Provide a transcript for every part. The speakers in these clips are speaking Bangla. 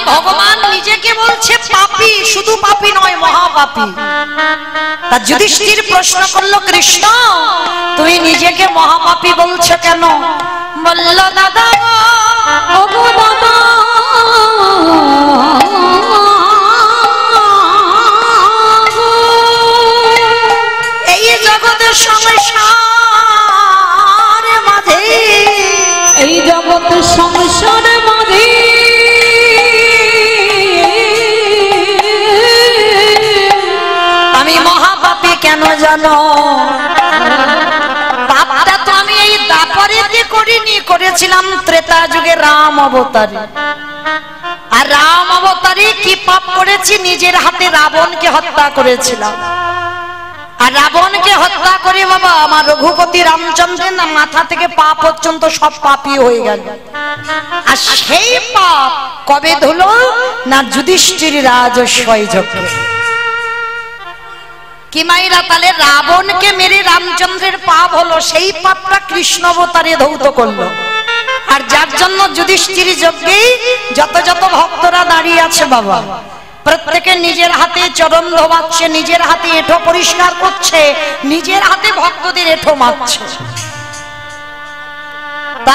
ভগবান নিজেকে বলছে পাপী, শুধু পাপী নয়, মহাপাপী। তা যুধিষ্ঠির প্রশ্ন করলো, কৃষ্ণ তুমি নিজেকে মহাপাপী বলছো কেন? বলল, দাদা এই জগতের সংসারের মাঝে, এই জগতের সংসারের মাঝে আমি মহাপাপী কেন জানো? পাপটা তো আমি এই দাপরেতে করিনি, করেছিলাম ত্রেতা যুগে রাম অবতারে। আর রাম অবতারে কি পাপ করেছি? নিজের হাতে রাবণকে হত্যা করেছিলাম। আর রাবণকে হত্যা করে বাবা আমার রঘুপতি রামচন্দ্রের না মাথা থেকে পা পর্যন্ত সব পাপী হয়ে গেল। আর সেই পাপ কবে ধুলো? না যুধিষ্ঠির রাজস্বয় যজ্ঞে। কি মাইরা তাহলে রাবণকে মেরে রামচন্দ্রের পাপ হলো, সেই পাপটা কৃষ্ণ অবতারে ধৌত করলো। আর যার জন্য যুধিষ্ঠির যজ্ঞে যত যত ভক্তরা দাঁড়িয়ে আছে বাবা, প্রত্যেকে নিজের হাতে চরণ ধোবাচ্ছে, নিজের হাতে এঁঠো পরিষ্কার করছে, নিজের হাতে ভক্তদের এঁঠো মারছে।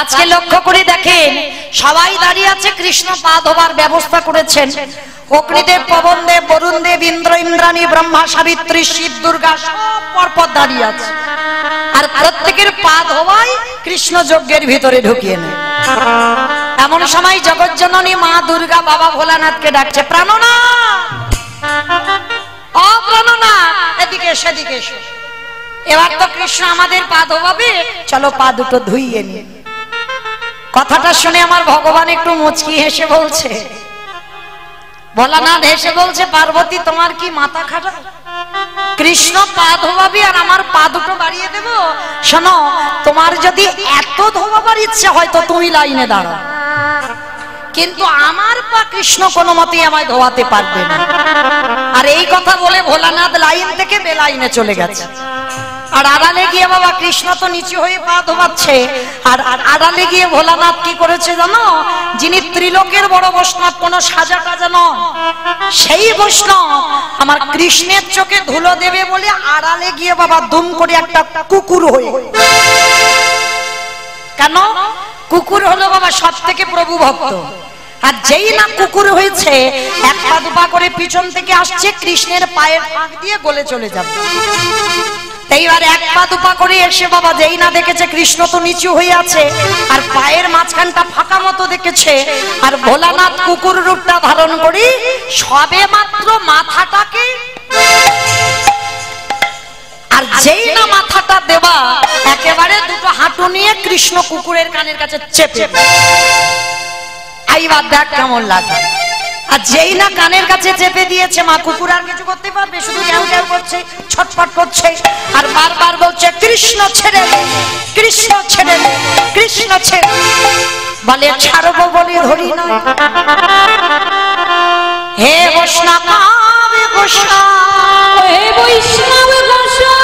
আজকে লক্ষ্য করে দেখেন, সবাই দাঁড়িয়ে আছে, কৃষ্ণ পা ধোবার ব্যবস্থা করেছেন। অগ্নিদেব, পবনদেব, বরুণদেব, ইন্দ্র, ইন্দ্রাণী, ব্রহ্মা, সাবিত্রী, শিব, দুর্গা সব পরপর দাঁড়িয়ে আছে। আর প্রত্যেকের পা ধোয়ায় কৃষ্ণ যজ্ঞের ভিতরে ঢুকিয়ে নেয়। এমন সময় জগজ্জননী মা দুর্গা বাবা ভোলানাথকে ডাকছে, প্রাণনাথ, ও প্রাণনাথ, এদিকে সেদিকে এসো। এবার তো কৃষ্ণ আমাদের পা ধোয়াবে, চলো পা দুটো ধুইয়ে নিয়ে। কথাটা শুনে আমার ভগবান একটু মুচকি হেসে বলছে, ভোলানাথ হেসে বলছে, পার্বতী তোমার কি মাথা খারাপ? কৃষ্ণ পা ধোয়াবি আর আমার পা দুটো বাড়িয়ে দেব? শোনো, তোমার যদি এত ধোয়াবার ইচ্ছে হয় তো তুমি লাইনে দাঁড়াও, কিন্তু আমার পা কৃষ্ণ কোনো মতেই আমায় ধোয়াতে পারবে না। আর এই কথা বলে ভোলানাথ লাইন থেকে বেলাইনে চলে গেছে। আর আড়ালে গিয়ে বাবা কৃষ্ণ তো নিচু হয়ে পা ধোয়াচ্ছে, আর আড়ালে গিয়ে ভোলানাথ কি করেছে জানো? যিনি ত্রিলোকের বড় বৈষ্ণব, কোন সাজা টাজা নয়, সেই বৈষ্ণব আমার কৃষ্ণের চোখে ধুলো দেবে বলে আড়ালে গিয়ে বাবা দুম করে একটা কুকুর হয়ে। কেন? কুকুর হলো বাবা সব থেকে প্রভু ভক্ত। আর যেই না কুকুর হয়েছে, এক পা দুপা করে পিছন থেকে আসছে, কৃষ্ণের পায়ের ফাঁক দিয়ে গলে চলে যাবে। এইবার এক পা দুপা করে এসে বাবা যেই না দেখেছে কৃষ্ণ তো নিচু হয়ে আছে, আর পায়ের মাঝখানটা ফাঁকা মতো দেখেছে, আর ভোলানাথ কুকুর রূপটা ধারণ করি সবে মাত্র মাথাটাকে, আর যেই না মাথাটা দেবা একেবারে দুটো হাঁটু নিয়ে কৃষ্ণ কুকুরের কানের কাছে চেপে। এইবার দেখ কেমন লাগে। আর যেই না কানের কাছে চেপে দিয়েছে, মা কুকুর আর কিছু করতে পারবে? শুধু ঘ্যাউ ঘ্যাউ করছে, ছটফট করছে, আর বারবার বলছে, কৃষ্ণ ছেড়ে দে, কৃষ্ণ ছেড়ে দে, কৃষ্ণ ছেড়ে। বলে ছাড়বো বলে ধরি না। হে বৈষ্ণব গোসাই, হে বৈষ্ণব গোসাই,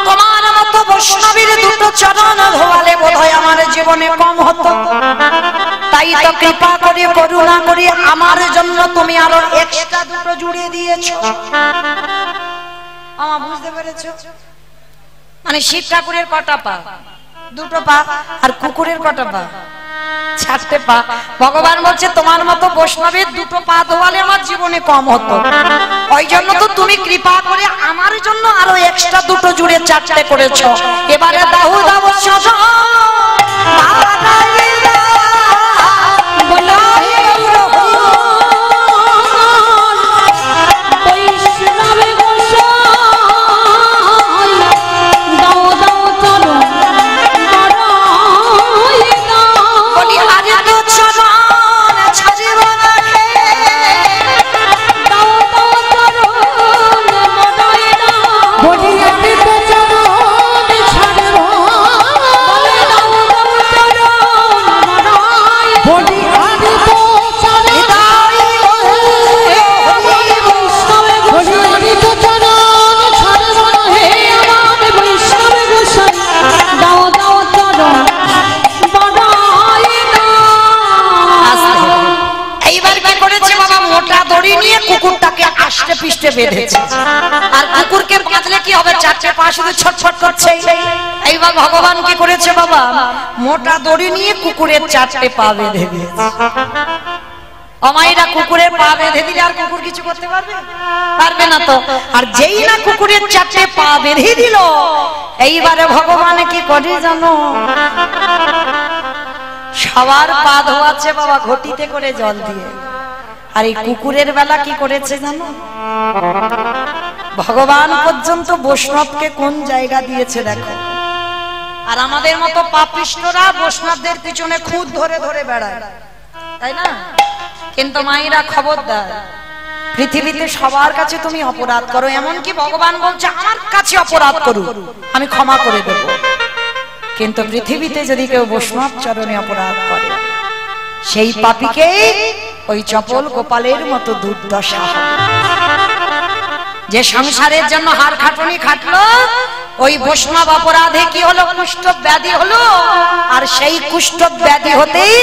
তোমার মতো বৈষ্ণবীর দুটো চরণ ধোয়ালে বোধহয় আমার জীবনে কম হতো। তাই তো কৃপা করে করুণা করে আমার জন্য তুমি আরো এক্সট্রা দুটো জুড়ে দিয়েছো। আমার বুঝতে পেরেছো? মানে শিব ঠাকুরের কটা পা? দুটো পা। আর কুকুরের কটা পা? 4টে পা। ভগবান বলছে তোমার মতো বৈষ্ণবের দুটো পা ধোয়ালে আমার জীবনে কম হতো, ওই জন্য তো তুমি কৃপা করে আমার জন্য আরো এক্সট্রা দুটো জুড়ে 4টে করেছো। এবারে দাহু দাও সজা বলো বলি পিষ্টে বেঁধেছে। আর কুকুরকে বাঁধলে কি হবে, চারটে পা শুধু ছটফট করছে। এইবার ভগবান কি করেছে বাবা, মোটা দড়ি নিয়ে কুকুরের চারটে পা বেঁধে দিয়েছে। অমাইরা কুকুরের পা বেঁধে দিলে আর কুকুর কিছু করতে পারবে? পারবে না তো। আর যেই না কুকুরের চারটে পা বেঁধে দিল, এইবারে ভগবান কি করে জানো, সবার পা ধোয়াচ্ছে বাবা ঘটিতে করে জল দিয়ে। আর এই কুকুরের বেলা কি করেছে জানো, ভগবান পর্যন্ত বৈষ্ণবকে কোন জায়গা দিয়েছে দেখো। আর আমাদের মতো পাপিষ্ঠরা বৈষ্ণবদের পিছনে খুদ ধরে ধরে বেড়ায়, তাই না? কিন্তু মায়েরা খবরদার, পৃথিবীতে সবার কাছে তুমি অপরাধ করো, এমনকি ভগবান বলছে আমার কাছে অপরাধ করো আমি ক্ষমা করে দেব। কিন্তু পৃথিবীতে যদি কেউ বৈষ্ণব চরণে অপরাধ করে, সেই পাপীকে ওই চপল গোপালের মতো দুর্দশা হবে। যে সংসারের জন্য হার খাটুনি খাটলো, ওই বৈষ্ণব অপরাধে কি হলো, কুষ্ঠ ব্যাধি হলো। আর সেই কুষ্ঠ ব্যাধি হতেই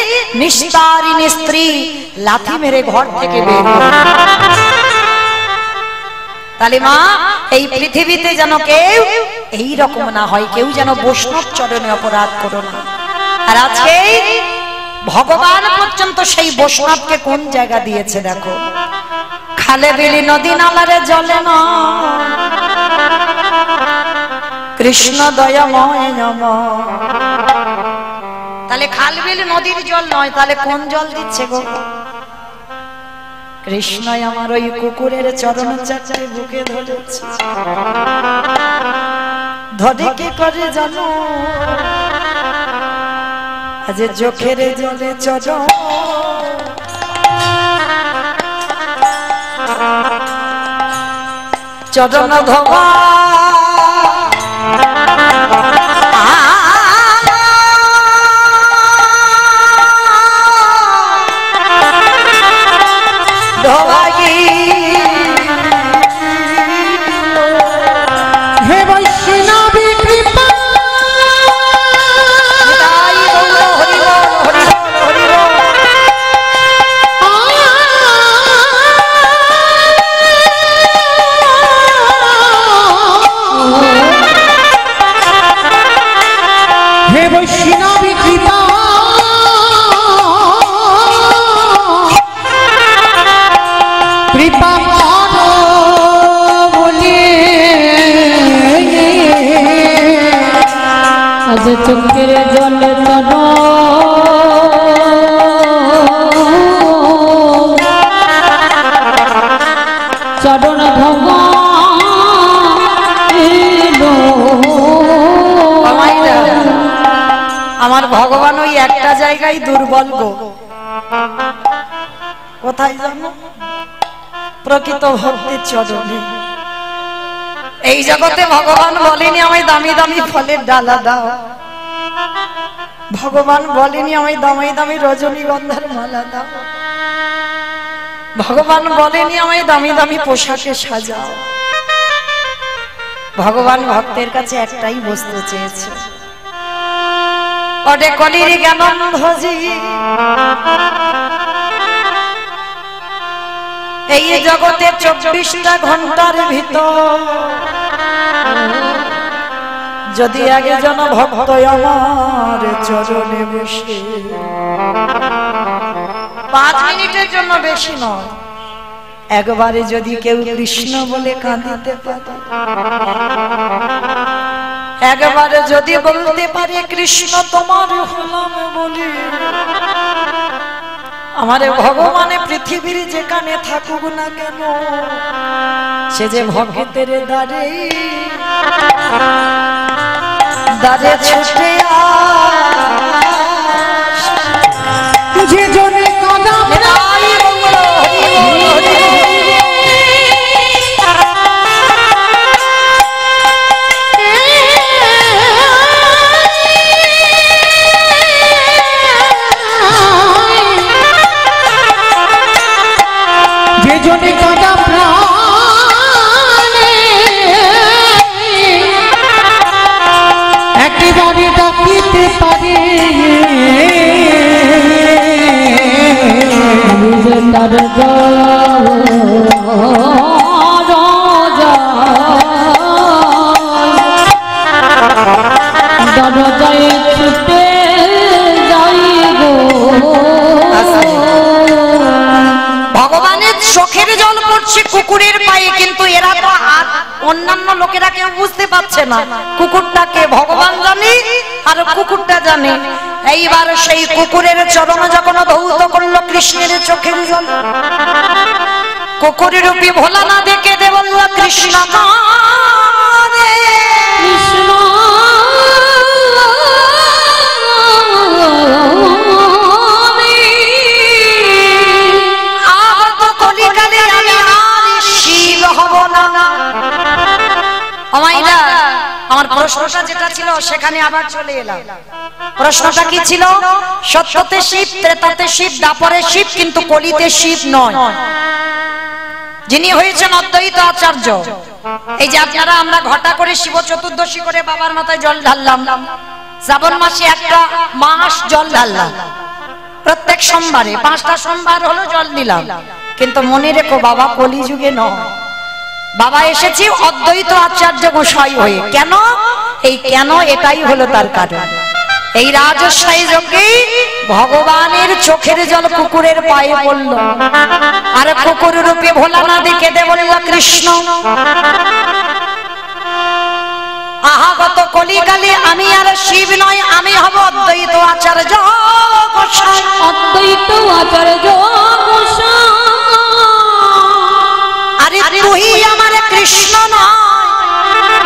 নিস্তারিণী স্ত্রী লাথি মেরে ঘর থেকে বের করল। তাহলে মা, এই পৃথিবীতে যেন কেউ এই রকম না হয়, কেউ যেন বৈষ্ণব চরণে অপরাধ করো না। আর আজকে ভগবান পর্যন্ত সেই বৈষ্ণবকে কোন জায়গা দিয়েছে দেখো, খালে বিলি নদী নালারে জলে না, কৃষ্ণ দয়াময় নমঃ। তাহলে খালবিল নদীর জল নয়, তাহলে কোন জল দিচ্ছে গো? কৃষ্ণ আমার ওই কুকুরের চরণ চারটে বুকে ধরেছে। ধরে কি করে জানো, আজ চোখের জলে চরণ চরণ ধোয়া চোখের জলে চরণ ধোয়া। আমার ভগবান ওই একটা জায়গায় দুর্বল গো, কোথায় জানো, প্রকৃত ভক্তির চরণে। এই জগতে ভগবান বলেনি আমায় দামি দামি ফলের ডালা দাও, ভগবান বলেনি আমায় দামি দামি রজনীগন্ধার মালা দাও, ভগবান বলেনি আমায় দামি দামি পোশাকে সাজাও। ভগবান ভক্তের কাছে একটাই বস্তু চেয়েছে, অডে কলির জ্ঞানন্ধজি, এই জগতে 24টা ঘন্টার ভিতর যদি একজন ভক্ত আমার চরণে বসে 5 মিনিটের জন্য, বেশি নয়, একবারে যদি কেউ কৃষ্ণ বলে কাঁদিতে পারে, একবারে যদি বলতে পারে কৃষ্ণ তোমার হলাম বলি, আমারে ভগবানে পৃথিবীর যেখানে থাকুক না কেন, সে যে ভক্তের দ্বারে দ্বারে ছুটে যে জনে কদম পাই, কিন্তু এরা তো আর অন্যান্য লোকেরা কেউ বুঝতে পারছে না কুকুরটাকে ভগবান জানে আর কুকুরটা জানে। এইবার সেই কুকুরের চরণ যখন ধৌত করলো কৃষ্ণের চোখের জল, কুকুরের রূপী ভোলা না দেখে দে বলল কৃষ্ণ কাঁদে। কৃষ্ণ আমার প্রশ্নটা যেটা ছিল সেখানে আবার চলে এলাম। প্রশ্নটা কি ছিল? সত্যতে শিব, ত্রেতাতে শিব, দাপরে শিব, কিন্তু কলিতে শিব নয়। যিনি হয়েছেন অদ্বৈত আচার্য। এই যে আপনারা আমরা ঘটা করে শিব চতুর্দশী করে বাবার মাথায় জল ঢাললাম, শ্রাবণ মাসে একটা মাস জল ঢাললাম, প্রত্যেক সোমবারে 5টা সোমবার হলো জল দিলাম, কিন্তু মনে রেখো বাবা কলিযুগে নয়, বাবা এসেছি অদ্বৈত আচার্য গোসাই হয়ে। কেন? এই কেন এটাই হলো তার কারণ। এই রাজস্বাই যজ্ঞে ভগবানের চোখের জল কুকুরের পায়ে পড়ল, আর কুকুর রূপে ভোলা না দেখে দে বলল কৃষ্ণ আহাগত কলিকালে আমি আর শিব নয়, আমি হব অদ্বৈত আচার্য গোসাই। অদ্বৈত আচার্য গোসাই। আরে তুই আমার কৃষ্ণ নয়,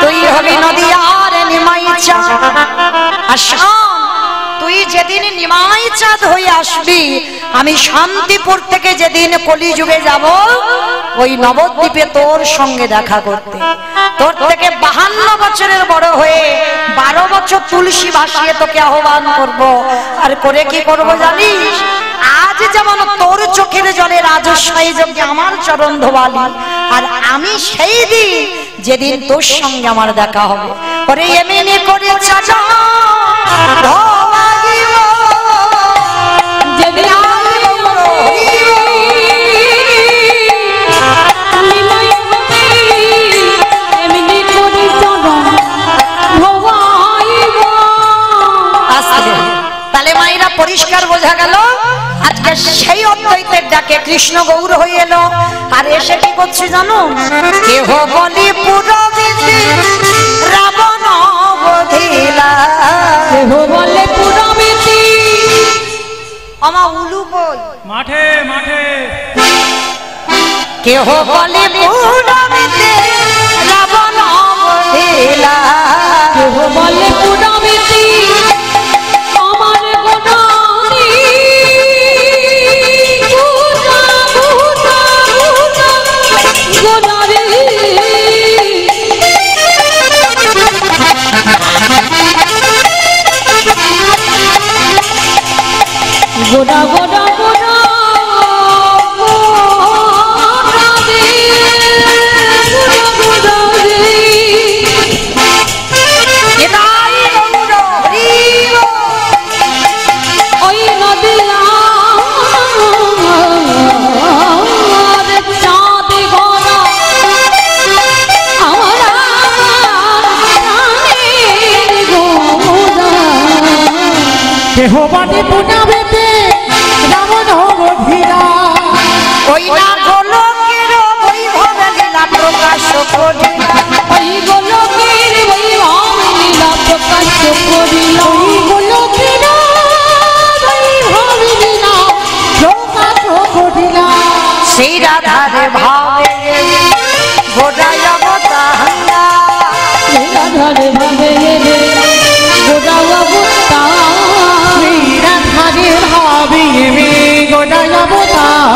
তুই হবি নদিয়ার নিমাই চাঁদ। তুই যেদিন নিমাই চাঁদ হয়ে আসবি, আমি শান্তিপুর থেকে যেদিন কলিযুগে যাব, ওই নবদ্বীপে তোর সঙ্গে দেখা করতে। তোর থেকে 52 বছরের বড় হয়ে 12 বছর তুলসী ভাসিয়ে তোকে আহ্বান করব। আর করে কি করব জানিস? আজ যেমন তোর চোখের জলে রাজস্বাই যজ্ঞে আমার চরণ ধোয়ালি, আর আমি সেই দিন যেদিন তোর সঙ্গে আমার দেখা হবে, করে এমনি করে চাচা পরিষ্কার বোঝা গেল আজকে সেই অদ্বৈতের ডাকে কৃষ্ণ গৌর হয়ে এলো। আর এসে কি করছে জানো? কেহ বলি পুরবিতি রাবণ বধিলা, কেহ বলে পুরবিতি আমা উলু বল মাঠে মাঠে, কেহ বলি পুরবিতি রাবণ বধিলা, কেহ বলে পুরবিতি আমার গোনানি গোনারে গোনা গোনা গোনা কেহ বাটি পুনাবেতে রাবণ বধিলা, ওই না গোলকের বৈভব লীলা প্রকাশ করিলা, ওই গোলকের বৈভব লীলা প্রকাশ করিল, ওই গোলকের বৈভব লীলা প্রকাশ করিলা, সেই রাধার ভাবে গোড়ায় অবতার, রাধারে ভাবে রে গোড়ায় অবতার, রাধারে ভাবে গোড়ায় অবতার,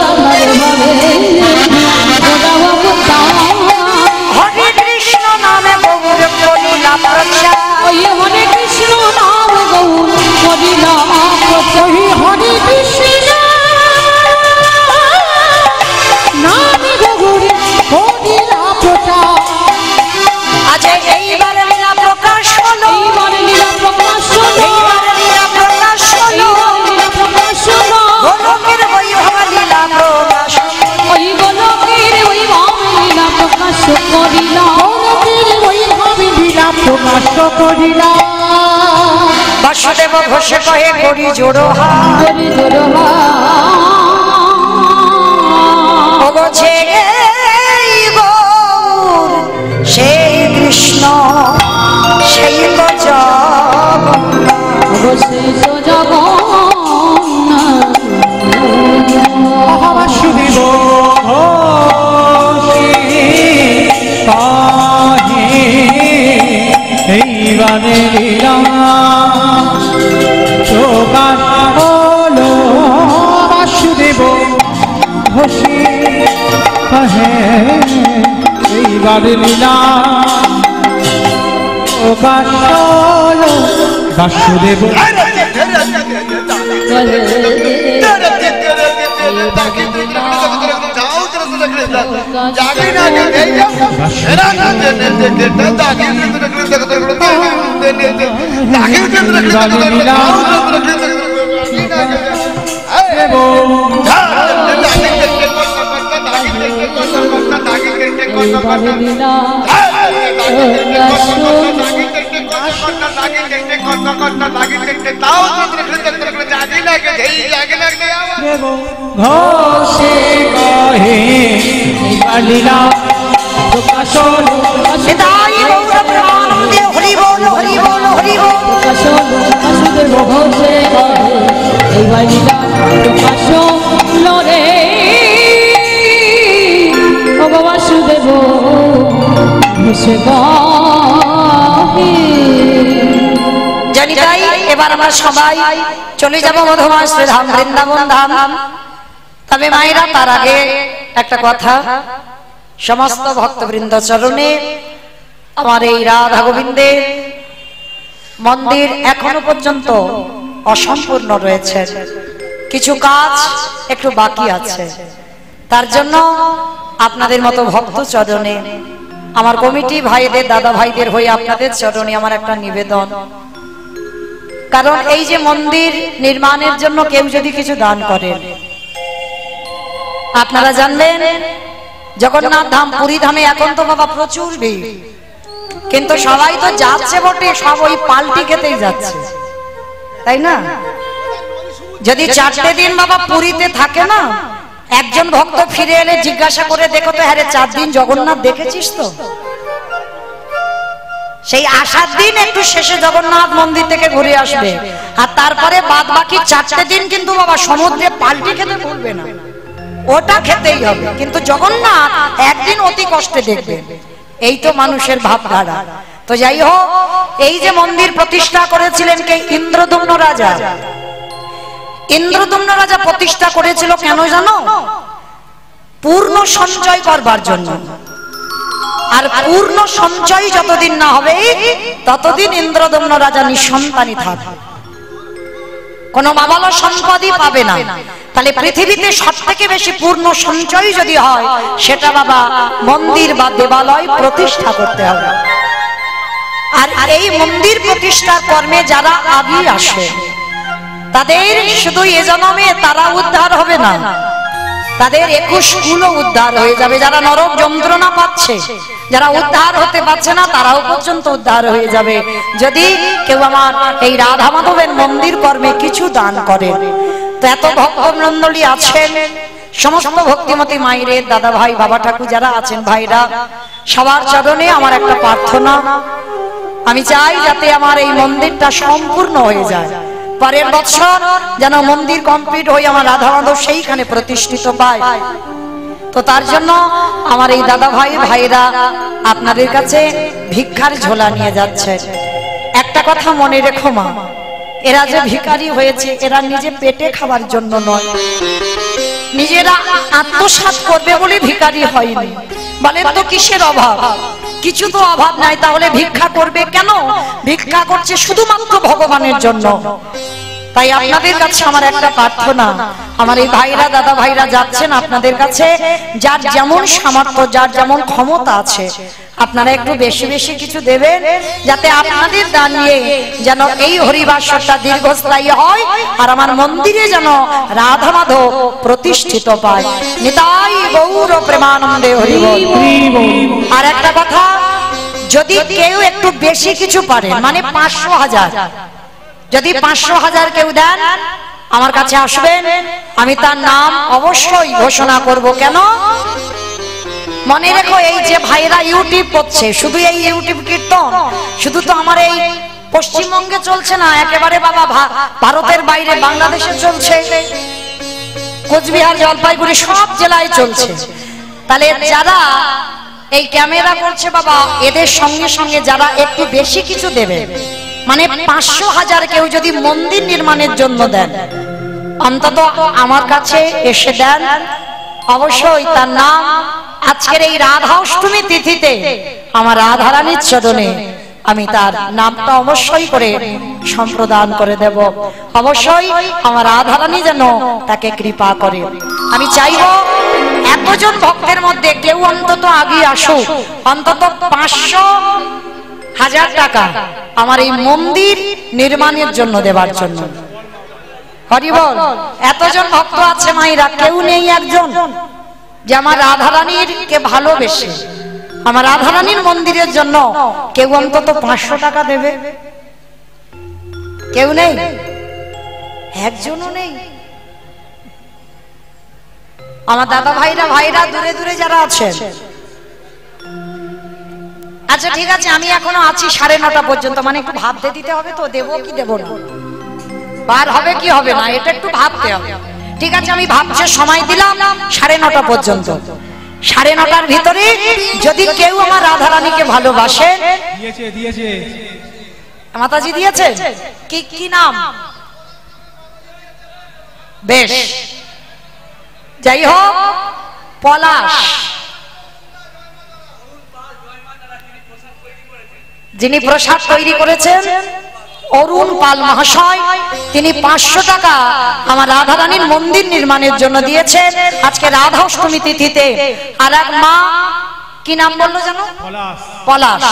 রাধারে ভাবে গোড়ায় অবতার, হরে কৃষ্ণ নামে গৌর করিলা প্রচার, ওই হরে কৃষ্ণ নাম গৌর করিলা প্রচার, হরে কৃষ্ণ নাম গৌর করিলা প্রচার। আজ এইবার লীলা প্রকাশ হলো, এইবার লীলা প্রকাশ হলো, এইবার লীলা প্রকাশ হলো, লীলা প্রকাশ হলো, গোলকের বৈভব লীলা প্রকাশ, ওই গোলকের বৈভব লীলা প্রকাশ করিলা, গোলকের বৈভব লীলা প্রকাশ করিলা, বাসুদেব ঘোষে কহে করি জোড়হা, করি জোড়হা ওগো ছেড়ে এইবার লীলা প্রকাশ হলো বাসুদেব ঘোষে কহে এইবার লীলা প্রকাশ হলো নিতাই গৌর প্রেমানন্দে হরি বল হরি বল হরি বল। প্রকাশ বাসুদেব ঘোষে কহে এইবার লীলা প্রকাশ রে ও বাসুদেব ঘোষে কহে। জানি তাই এবার আমরা সবাই চলে যাব মধুময় শ্রীধাম বৃন্দাবন ধাম। তবে মায়েরা তার আগে একটা কথা, সমস্ত ভক্তবৃন্দ চরণে আমার এই রাধা গোবিন্দের মন্দির এখনো পর্যন্ত অসম্পূর্ণ রয়েছে, কিছু কাজ একটু বাকি আছে। তার জন্য আপনাদের মতো ভক্ত চরণে, আমার কমিটি ভাইদের দাদা ভাইদের হয়ে আপনাদের চরণে আমার একটা নিবেদন, কারণ এই যে মন্দির নির্মাণের জন্য কেউ যদি কিছু দান করেন, আপনারা জানবেন জগন্নাথ ধাম পুরী ধামে এখন তো বাবা প্রচুর ভিড়, কিন্তু সবাই তো যাচ্ছে বটে, সব ওই পাল্টি খেতেই যাচ্ছে, তাই না? যদি 4টে দিন বাবা পুরীতে থাকে না, একজন ভক্ত ফিরে এলে জিজ্ঞাসা করে দেখো তো, হ্যাঁ 4 দিন জগন্নাথ দেখেছিস তো? সেই আসার দিন একটু শেষে জগন্নাথ মন্দির থেকে ঘুরে আসবে, আর তারপরে বাদ বাকি 4টে দিন কিন্তু বাবা সমুদ্রে পাল্টি খেতে ভুলবে না, ওটা খেতেই হবে। কিন্তু জগন্নাথ একদিন অতি কষ্টে দেখবে, এই তো মানুষের ভাবধারা। তো যাই হোক, এই যে মন্দির প্রতিষ্ঠা করেছিলেন কে? ইন্দ্রদম্ন রাজা। ইন্দ্রদম্ন রাজা প্রতিষ্ঠা করেছিল কেন জানো? পূর্ণ সঞ্চয় করবার জন্য। আর পূর্ণ সঞ্চয় যতদিন না হবে ততদিন ইন্দ্রদম্ন রাজা নিঃসন্তানই থাকবে, কোনো বাবালা সম্পদই পাবে না। তাহলে পৃথিবীতে সবথেকে বেশি পূর্ণ সঞ্চয় যদি হয়, সেটা বাবা মন্দির বা দেবালয় প্রতিষ্ঠা করতে হবে। আর এই মন্দির প্রতিষ্ঠার কর্মে যারা আগে আসে, তাদের শুধু এ জন্মে তারা উদ্ধার হবে না, তাদের 21 কুলও উদ্ধার হয়ে যাবে। যারা নরক যন্ত্রণা পাচ্ছে, যারা উদ্ধার হতে পারছে না, তারাও পর্যন্ত উদ্ধার হয়ে যাবে যদি কেউ আমার এই রাধা মাধবের মন্দির কর্মে কিছু দান করে। তো এত ভক্তমণ্ডলী আছেন, সমস্ত ভক্তিমতী মায়ের দাদা ভাই বাবা ঠাকুর যারা আছেন, ভাইরা সবার চরণে আমার একটা প্রার্থনা, আমি চাই যাতে আমার এই মন্দিরটা সম্পূর্ণ হয়ে যায়, পরের বছর যেন মন্দির কমপ্লিট হয়ে আমার রাধা মাধব সেইখানে প্রতিষ্ঠিত পায়। তো তার জন্য আমার এই দাদা ভাই ভাইরা আপনাদের কাছে ভিক্ষার ঝোলা নিয়ে যাচ্ছে। একটা কথা মনে রেখো মা, এরা যে ভিখারি হয়েছে, এরা নিজে পেটে খাবার জন্য নয়, নিজেরা আত্মসাৎ করবে বলে ভিখারি হয়নি। বলেন তো কিসের অভাব? কিছু তো অভাব নাই, তাহলে ভিক্ষা করবে কেন? ভিক্ষা করছে শুধুমাত্র ভগবানের জন্য। তাই আপনাদের কাছে আমার একটা প্রার্থনা, আমার এই ভাইরা দাদা ভাইরা যাচ্ছেন আপনাদের কাছে, যার যেমন সামর্থ্য, যার যেমন ক্ষমতা আছে, আপনারা একটু বেশি বেশি কিছু দেবেন, যাতে আপনাদের দান নিয়ে যেন এই হরিবাসরটা দীর্ঘস্থায়ী হয়, আর আমার মন্দিরে যেন রাধা মাধব প্রতিষ্ঠিত পায়। নিতাই গৌর প্রেমানন্দে হরি বল। আর একটা কথা, যদি কেউ একটু বেশি কিছু পারে, মানে 500,000, যদি 500,000 কেউ দেন, আমার কাছে আসবেন, আমি তার নাম অবশ্যই ঘোষণা করব। কেন? মনে রেখো, এই যে ভাইরা ইউটিউব করছে, শুধু এই ইউটিউব কীর্তন শুধু তো আমার এই পশ্চিমবঙ্গে চলছে না, একেবারে বাবা ভারতের বাইরে বাংলাদেশে চলছে, কোচবিহার জলপাইগুড়ি সব জেলায় চলছে। তাহলে যারা এই ক্যামেরা করছে বাবা, এদের সঙ্গে সঙ্গে যারা একটু বেশি কিছু দেবে, মানে 500,000 কেউ যদি মন্দির নির্মাণের জন্য দেন, অন্তত আমার কাছে এসে দেন, অবশ্যই তার নাম আজকের এই রাধা অষ্টমী তিথিতে আমার রাধারানীর চরণে আমি তার নামটা অবশ্যই করে সম্প্রদান করে দেব। অবশ্যই আমার রাধারানী যেন তাকে কৃপা করে। আমি চাইবো এতজন ভক্তের মধ্যে কেউ অন্তত আগে আসুক, অন্তত 500,000 টাকা আমার এই মন্দির নির্মাণের জন্য দেবার জন্য। হরি বল। এতজন ভক্ত আছে মায়েরা, কেউ নেই একজন যে আমার রাধারানীর কে ভালোবেসে আমার রাধারানীর মন্দিরের জন্য কেউ অন্তত 500 টাকা দেবে? কেউ নেই, একজনও নেই। আমার দাদা ভাইরা দূরে দূরে যারা আছেন, আচ্ছা ঠিক আছে, আমি এখনো আছি 9:30 পর্যন্ত, মানে একটু ভাবতে দিতে হবে তো, দেবো কি দেবো না, বার হবে কি হবে না, এটা একটু ভাবতে হবে। ঠিক আছে, আমি ভাবছি, সময় দিলাম 9:30 পর্যন্ত। 9:30টার ভিতরে যদি কেউ আমার রাধারানীকে ভালোবাসে, দিয়েছে মাতাজি দিয়েছে, কি নাম? বেশ, যাই হোক, পলাশ, যিনি প্রসাদ তৈরি করেছেন অরুণ পাল মহাশয়, তিনি 500 টাকা আমার রাধারানীর মন্দির নির্মাণের জন্য দিয়েছেন আজকে রাধা অষ্টমী তিথিতে। আর এক মা, কি নাম বললো জানো? পলাশ।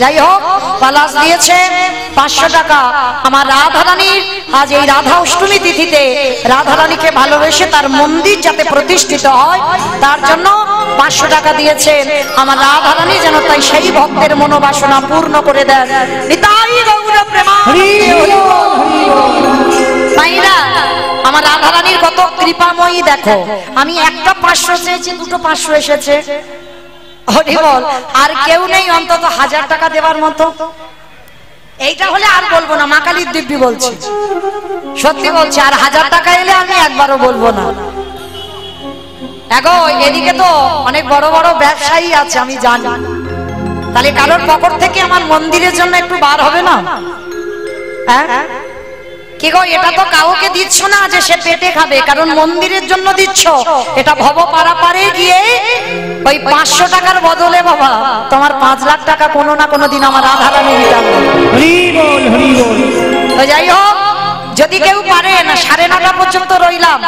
যাই হোক, পলাশ দিয়েছেন 500 টাকা আমার রাধারানীর আজ এই রাধা অষ্টমী তিথিতে রাধারানীকে ভালোবেসে তার মন্দির যাতে প্রতিষ্ঠিত হয় তার জন্য 500 টাকা দিয়েছেন আমার রাধারানী, যেন তাই সেই ভক্তের মনোবাসনা পূর্ণ করে দেন। নিতাই গৌর প্রেমানন্দে। মাইরা, আমার রাধারানীর কত কৃপাময়ী দেখো, আমি একটা 500 চেয়েছি, দুটো 500 এসেছে। হরি বল। আর কেউ নেই অন্তত 1000 টাকা দেওয়ার মতো? এইটা হলে আর বলবো না, মা কালীর দিব্যি বলছি, সত্যি বলছি। আর 1000 টাকা এলে আমি একবারও বলবো না। দেখো, এদিকে তো অনেক বড় বড় ব্যবসায়ী আছে, আমি জানি, তাহলে কারোর পকেট থেকে আমার মন্দিরের জন্য একটু বার হবে না? হ্যাঁ কি গো, এটা তো কাউকে দিচ্ছ না যে সে পেটে খাবে, কারণ মন্দিরের জন্য দিচ্ছ। এটা ভব পারে গিয়ে ওই 500 টাকার বদলে বাবা তোমার 5 লাখ টাকা কোনো না কোনো দিন আমার রাধারানী দিতাম। তো যাই হোক, যদি কেউ পারে না, 9:30 পর্যন্ত রইলাম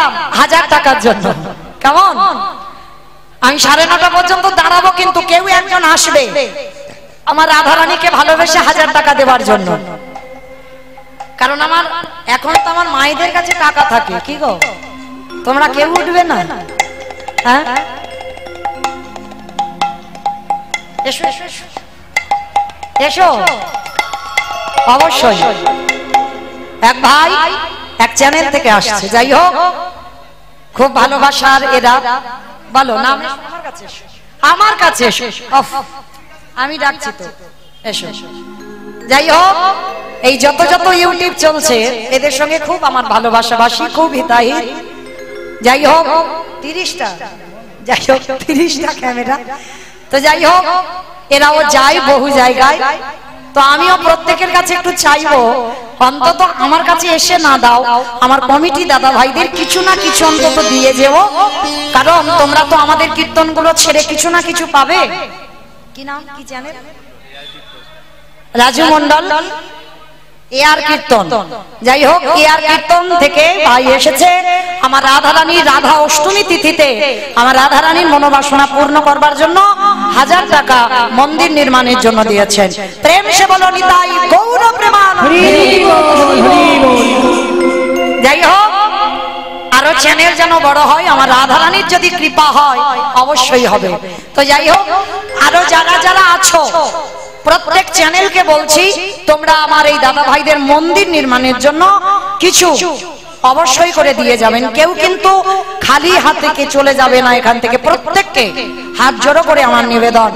1000 টাকার জন্য, কেমন? আমি 9:30 পর্যন্ত দাঁড়াবো, কিন্তু কেউ একজন আসবে আমার রাধারানীকে ভালোবেসে 1000 টাকা দেওয়ার জন্য। কারণ আমার এখন তো আমার মায়েদের কাছে টাকা থাকে। কি গো, তোমরা কেউ উঠবে না? হ্যাঁ, এসো এসো এসো, অবশ্যই। এক ভাই এক চ্যানেল থেকে আসছে, যাই হোক, খুব ভালোবাসার এরা। বলো নাম। আমার কাছে এসো, আমি ডাকছি তো, এসো। যাই হোক, এই যত যত ইউটিউব চলছে এদের সঙ্গে খুব আমার ভালোবাসাবাসী, খুব হিতাহিত। যাই হোক, 30টা, যাই হোক 30টা ক্যামেরা। তো যাই হোক, এরাও যায় বহু জায়গায়, তো আমিও প্রত্যেকের কাছে একটু চাইবো, অন্তত আমার কাছে এসে না দাও, আমার কমিটি দাদা ভাইদের কিছু না কিছু অন্তত দিয়ে যেও, কারণ তোমরা তো আমাদের কীর্তনগুলো ছেড়ে কিছু না কিছু পাবে। কি নাম, কি চ্যানেল? রাজু মন্ডল এআর কীর্তন। যাই হোক, এআর কীর্তন থেকে ভাই এসেছে আমার রাধারানীর রাধা অষ্টমী তিথিতে আমার রাধারানীর মনোবাসনা পূর্ণ করবার জন্য 1000 টাকা মন্দির নির্মাণের জন্য দিয়েছেন। প্রেম সে বলো নিতাই গৌর প্রেমানন্দে। যাই হোক, আরো চ্যানেল যেন বড় হয়, আমার রাধারানীর যদি কৃপা হয় অবশ্যই হবে। তো যাই হোক, আরো যারা যারা আছো প্রত্যেক চ্যানেলকে বলছি, তোমরা আমার এই দাদা ভাইদের মন্দির নির্মাণের জন্য কিছু অবশ্যই করে দিয়ে যাবেন। কেউ কিন্তু খালি হাতে কে চলে যাবে না এখান থেকে, প্রত্যেককে হাত জোড়ো করে আমার নিবেদন।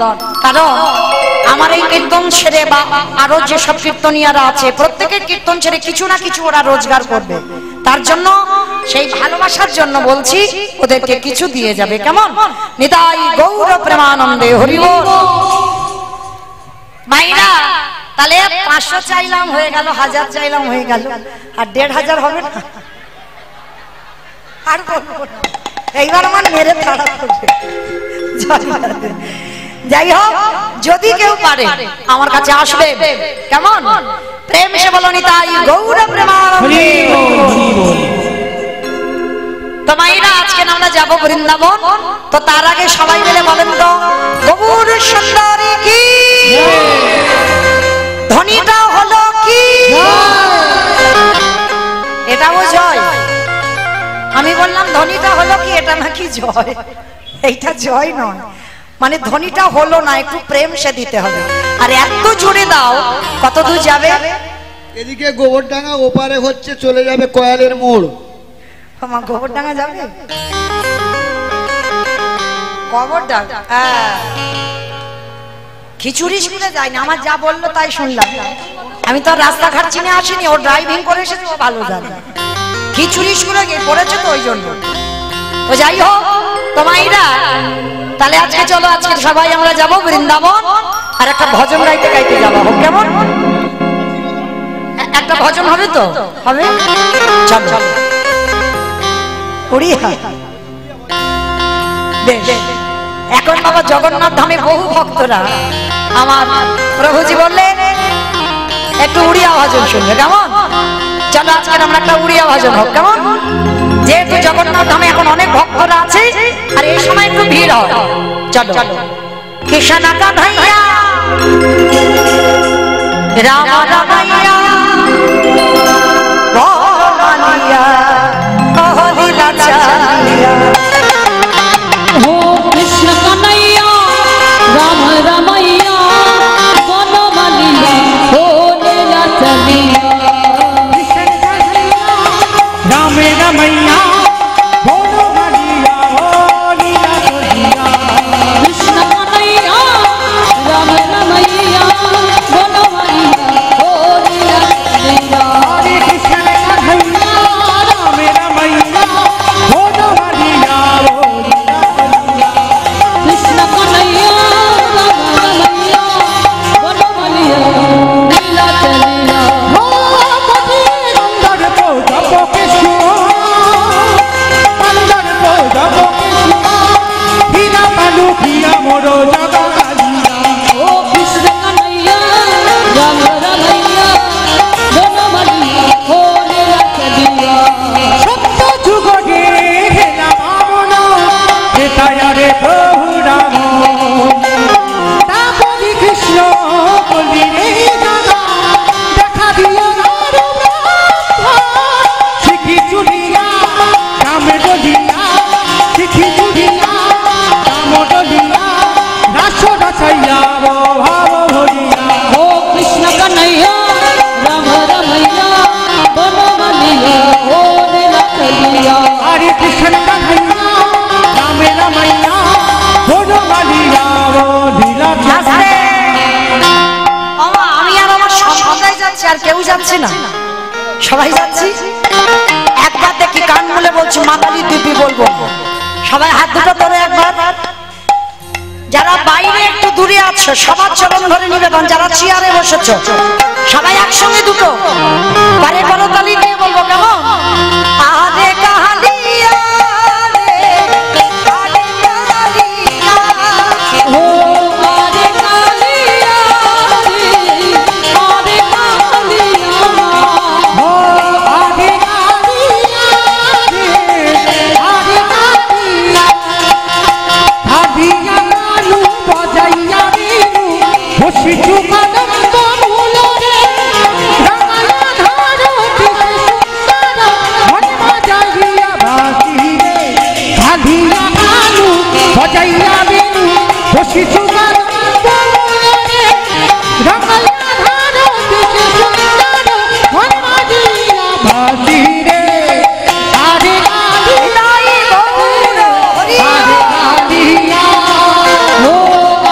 কারণ আমার এই কীর্তন ছেড়ে বা আরো যেসব কীর্তনিয়ারা আছে প্রত্যেকের কীর্তন ছেড়ে কিছু না কিছু ওরা রোজগার করবে, তার জন্য সেই ভালোবাসার জন্য বলছি ওদেরকে কিছু দিয়ে যাবে, কেমন? নিতাই গৌর প্রেমানন্দে। হরি বল। মাইরা, তাহলে 500 চাইলাম হয়ে গেল, 1000 চাইলাম হয়ে গেল, আর 1500 হবে না? আর বলবো না, এইবার আমার মেরে তাড়া করবে। যাই হোক, যদি কেউ পারে আমার কাছে আসবে, কেমন প্রেম সে বলো নিতাই গৌর প্রেমানন্দে। তো মাইরা আজকে আমরা যাব বৃন্দাবন, তো তার আগে সবাই মিলে বলেন তো গৌর সুন্দরী কি, ধ্বনিটা হলো কি, এটাও জয়। আমি বললাম ধ্বনিটা হলো কি, এটা নাকি জয়, এইটা জয় নয়, মানে ধ্বনিটা হলো না, একটু প্রেম সে দিতে হবে। আর এত জোরে দাও, কত দূর যাবে? এদিকে গোবরডাঙ্গা, ওপারে হচ্ছে চলে যাবে কয়ালের মোড়। আমার গোবরডাঙ্গা যাবে, গোবরডাঙ্গা, হ্যাঁ। খিচুড়ি স্কুলে যাই না, আমার যা বললো তাই শুনলাম। আমি তো রাস্তাঘাট চিনে আসিনি, ও ড্রাইভিং করে এসেছে, ও ভালো জানে। খিচুড়ি স্কুলে গিয়ে পড়েছে তো ওই জন্য। তো যাই হোক তোমাইরা, তাহলে আজকে চলো, আজকে সবাই আমরা যাব বৃন্দাবন, আর একটা ভজন গাইতে গাইতে যাবো, হোক কেমন? একটা ভজন হবে তো, হবে, চলো চলো। এখন বাবা জগন্নাথ ধামে বহু ভক্তরা, আমার প্রভুজি বললেন একটু উড়িয়া ভজন শুনবে, কেমন? চলো আজকে আমরা একটা উড়িয়া ভজন হোক, কেমন? যেহেতু জগন্নাথ ধামে এখন অনেক ভক্তরা আছে, আর এই সময় একটু ভিড় হয়, চলো চলো। কৃষ্ণ কানাইয়া রাম রামাইয়া বনমালিয়া কহলিলা চালিয়া। हो कृष्ण कन्हैया राम रमैया बनमालिया हो लीला चलिया। राम रमैया बोलो हरिया हो लीला चलिया। कृष्ण कन्हैया राम रमैया बनमालिया हो लीला चलिया। हरे कृष्ण कन्हैया राम रमैया बोलो हरिया हो लीला चलिया। कृष्ण कन्हैया राम रमैया बनमालिया लीला चलिया। हो अंदर को जपो कृष्ण, अंदर को जपो कृष्ण, हीरा पालू हीरा मोरो जगदालिया। ओ कृष्ण कन्हैया राम रमैया बनमालिया हो लीला चलिया। সত্য যুগে হেলা ভাবনা হেতায়ারে প্রভু রাম, তা বলি কৃষ্ণ বলি রে দাদা, দেখা দিও না রে ব্রহ্মা। শিখি চুলিয়া রাম ডলিয়া, শিখি চুলিয়া রাম ডলিয়া, রাস রসাইয়া ভাব ভরিয়া। ओ कृष्ण कन्हैया राम रमैया बनमालिया हो लीला चलिया। हरे कृष्ण कन्हैया राम रमैया बोलो मालिया वो लीला আস্তে। বাবা, আমি আর আমার সম্প্রদায় যাচ্ছি, আর কেউ যাচ্ছে না, সবাই যাচ্ছি। একবার দেখি কান মুলে বলছি, মাতালি দিবি বলবো, সবাই হাত দুটো ধরে একবার। যারা বাইরে একটু দূরে আছো সবার চরণ ধরে নিবেদন, যারা চেয়ারে বসেছো সবাই একসঙ্গে দুটো বারে করতালি দিয়ে বলবো, কেমন? আরে কাহালিয়া রে, আরে কাহালিয়া। ओ आरे कालिया रे आरे कालिया। हो आगे कालिया रे आगे कालिया, धाबिया कालू बजाइया रीनू, खुशी चुकानम बमुलो रे, रमाया धारो कृष्ण सुंदर, मन बजाइया बासी रे, धाबिया कालू बजाइया रीनू, खुशी चुकानम बमुलो रे, रमाया धारो कृष्ण सुंदर, मन बजाइया बासी रे। आरे कालिया হরি आरे कालिया ओ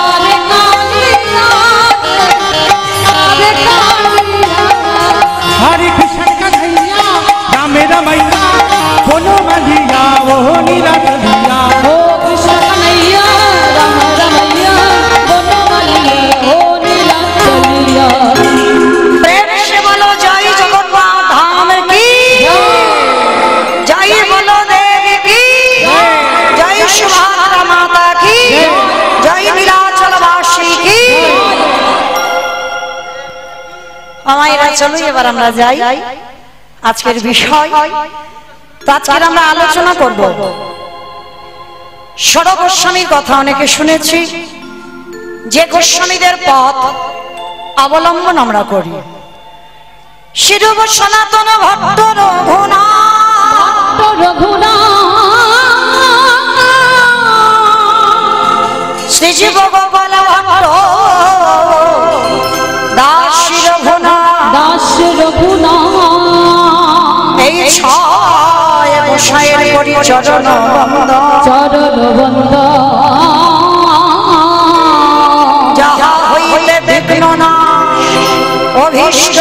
आरे कालिया आरे कालिया। हरे कृष्ण कन्हैया राम रमैया बोलो मालिया वो लीला चलिया। ओ कृष्ण कन्हैया राम रमैया মামাইরা চলো এবার আমরা যাই আজকের বিষয়। তো আজকের আমরা আলোচনা করব ষড় গোস্বামীর কথা অনেকে শুনেছি, যে গোস্বামীদের পথ অবলম্বন আমরা করি। শিরব সনাতন ভট্ট রঘুনাথ, শ্রীজীব গোপাল ভট্ট দাস রঘুনাথ, এই ছয় গোসাইয়ের করি চরণ বন্দন। যাহা হইতে বিঘ্ন নাশ অভীষ্ট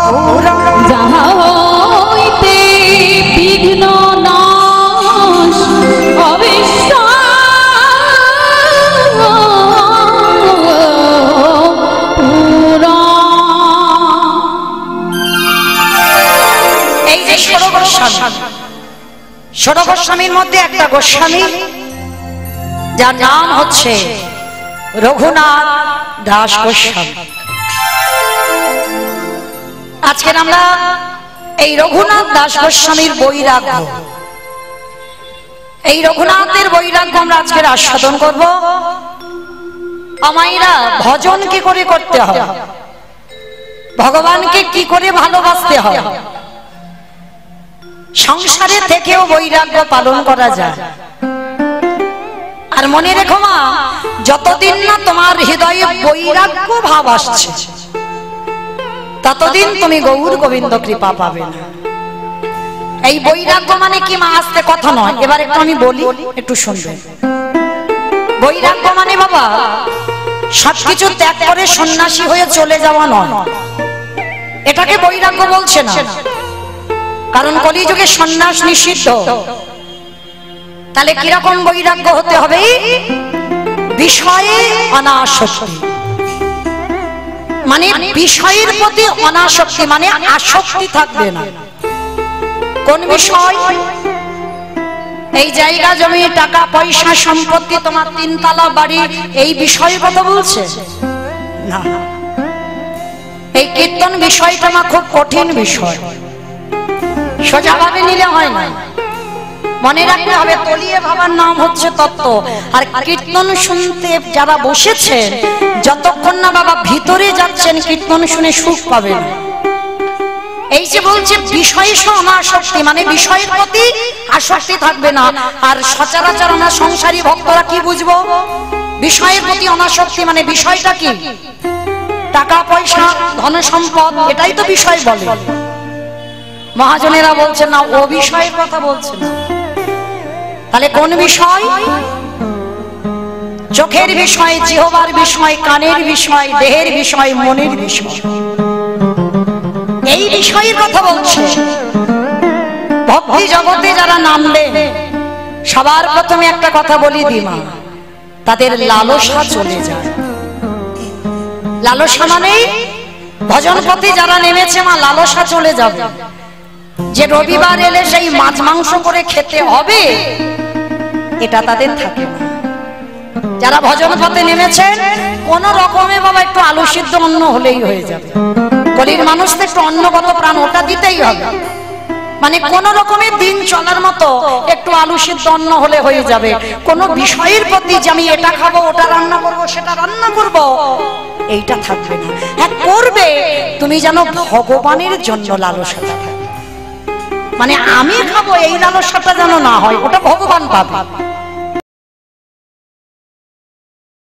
পূরণ, যাহা হইতে বিঘ্ন নাশ অভীষ্ট পূরণ। এই যে ষড় গোস্বামী, ষড় গোস্বামীর মধ্যে একটা গোস্বামী যার নাম হচ্ছে রঘুনাথ দাস গোস্বামী। আজকে আমরা এই রঘুনাথ দাস গোস্বামীর বৈরাগ্য, এই রঘুনাথের বৈরাগ্য আমরা আজকের আস্বাদন করব। আমাইরা ভজন কি করে করতে হয়, ভগবানকে কি করে ভালোবাসতে হয়, সংসারে থেকেও বৈরাগ্য পালন করা যায়। আর মনে রেখো মা, যতদিন না তোমার হৃদয়ে বৈরাগ্য ভাব আসছে ততদিন তুমি গৌর গোবিন্দ কৃপা পাবে না। এই বৈরাগ্য মানে কি মা, আসতে কথা নয়, এবার একটু আমি বলি, একটু শুনবেন। বৈরাগ্য মানে বাবা সবকিছু ত্যাগ করে সন্ন্যাসী হয়ে চলে যাওয়া নয়, এটাকে বৈরাগ্য বলছে না। কারণ কলিযুগে সন্ন্যাস নিষিদ্ধ। তাহলে কিরকম বৈরাগ্য হতে হবে? বিষয়ে অনাসক্তি, মানে বিষয়ের প্রতি অনাসক্তি, মানে আসক্তি থাকবে না। কোন বিষয়? এই জায়গা জমি টাকা পয়সা সম্পত্তি, তোমার তিনতলা বাড়ি, এই বিষয়ের কথা বলছে না। এই কীর্তন বিষয়টা না খুব কঠিন বিষয়, সোজাভাবে নিলে হয় না। মনে রাখতে হবে তলিয়ে ভাবার নাম হচ্ছে তত্ত্ব। আর কীর্তন শুনতে যারা বসেছেন, যতক্ষণ না বাবা ভিতরে যাচ্ছেন কীর্তন শুনে সুখ পাবেন। এই যে বলছে বিষয় অনাসক্তি, মানে বিষয়ের প্রতি আসক্তি থাকবে না। আর সচরাচর আমরা সংসারী ভক্তরা কি বুঝবো? বিষয়ের প্রতি অনাসক্তি মানে বিষয়টা কি? টাকা পয়সা ধন সম্পদ, এটাই তো বিষয় বলে। মহাজনেরা বলছেন না, ও বিষয়ের কথা বলছেন। তাহলে কোন বিষয়? চোখের বিষয়, জিহ্বার বিষয়, কানের বিষয়, দেহের বিষয়, মনের বিষয়, এই বিষয়ের কথা বলছে। ভক্তি জগতে যারা নামলে সবার প্রথমে একটা কথা বলি দিমা, তাদের লালসা চলে যায়। লালসা মানে ভজন পথে যারা নেমেছে মা, লালসা চলে যাবে। যে রবিবার এলে সেই মাছ মাংস করে খেতে হবে, এটা তাদের থাকে না। যারা ভজন পথে নেমেছেন, কোন রকমে বাবা একটু আলু সিদ্ধ অন্ন হলেই হয়ে যাবে। কলির মানুষ তো একটু অন্নগত প্রাণ, ওটা দিতেই হবে। মানে কোন রকমের দিন চলার মতো একটু আলু সিদ্ধ অন্ন হলে হয়ে যাবে। কোন বিষয়ের প্রতি যে আমি এটা খাবো, ওটা রান্না করব, সেটা রান্না করব, এইটা থাকবে না। হ্যাঁ করবে, তুমি যেন ভগবানের জন্য লালসাটা থাকে। মানে আমি খাবো এই লালসাটা যেন না হয়, ওটা ভগবান পাবে।